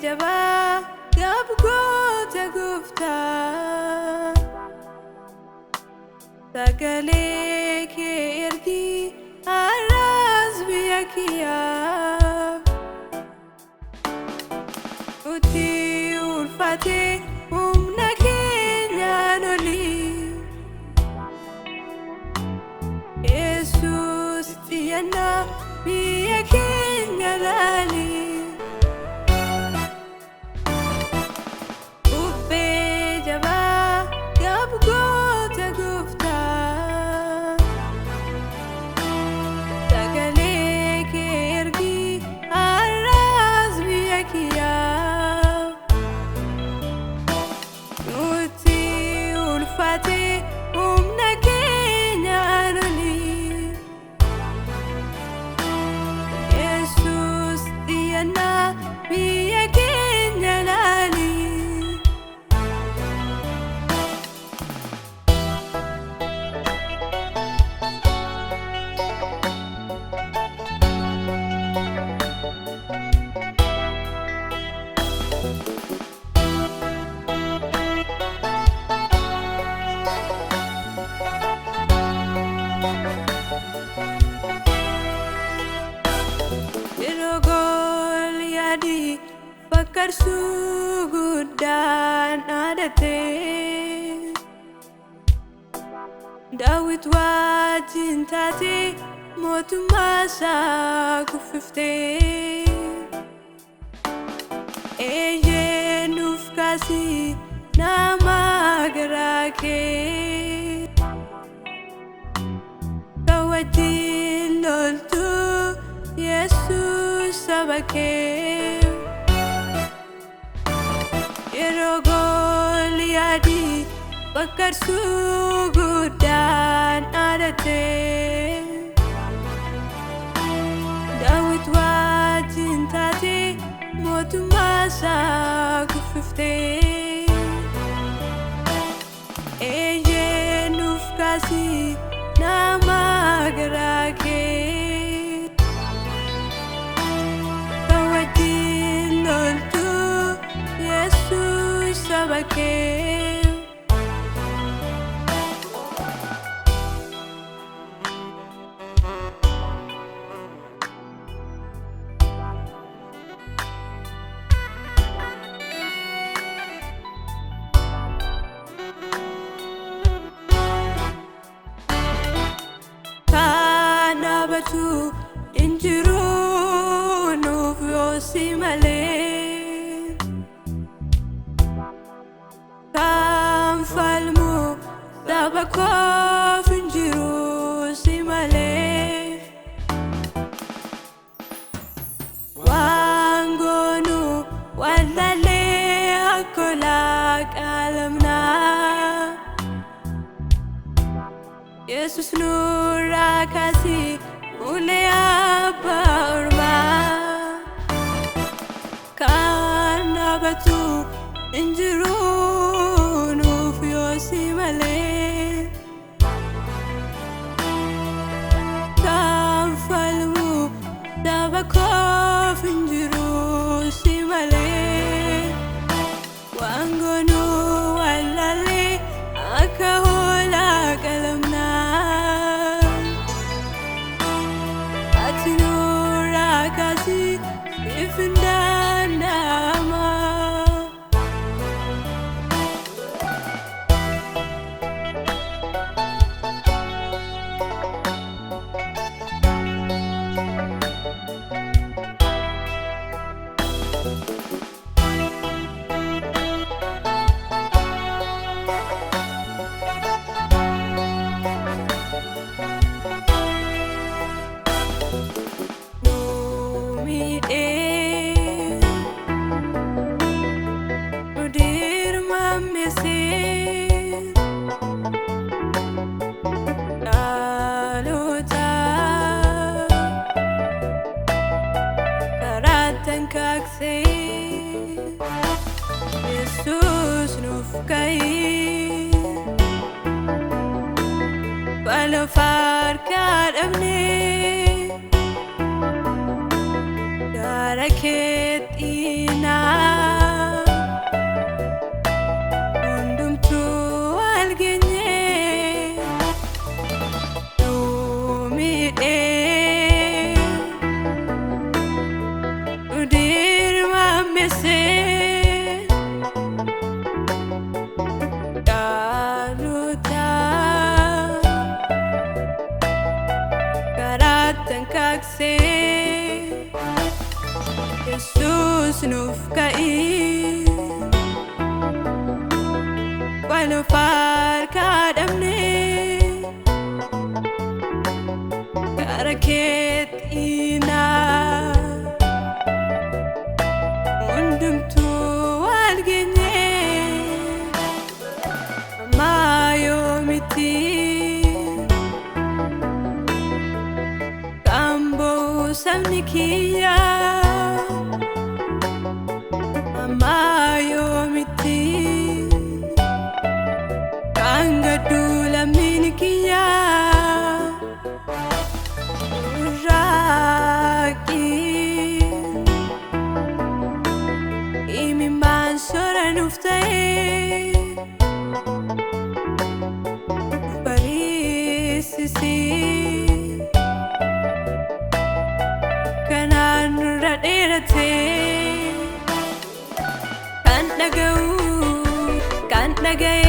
jaba gabgoota guftaa sagalee kee ergi arras biyya kiyyaaf utti ulfaate humna keenyaan olii Yesus xiyyanna biyya keenya laalii Karsu guddaan dhaadate Daawit wajjin taate mootummaa isaa kuffifte Eeyyee nuuf kaasi nama garaa kee Ka wajjin loltu Yesus saba kee Goliyaadi bakkarsu guddaan dhaadate Daawit wajjin taate mootummaa isaa kuffifte Eeyyee nuuf kaasi nama garaa kee Ka wajjin loltu Yesus saba kee Kanabatu injiru nuuf yoosi malee Kan falmu saba koof injiru si malee Waan goonu wallalee akkolaa qaalamnaa Yesus nurraa kaasi ulee abbaa ormaa Kanabatu injiru nuuf yoosi malee Kan falmu saba koof injiru si malee Waan goonu wallalee akka hoolaa qalamnaa Ati nurraa kaasi if hin danda'ama Yesus nuuf ka'i Bala farkaa dhabne Gara keetti naa nuuf ka'ii wal of harkaa dhabnee gara keetti naa hundumtuu wal geenyee ammaa yoomitti Kambo sabni kiyya ammaa yoomitti kan gaddu lammiin kiyya raaqii imimmaan sora nuuf ta'ee bariisisii kanaan nurra dheeratee kan dhaga'u kan dhaga'e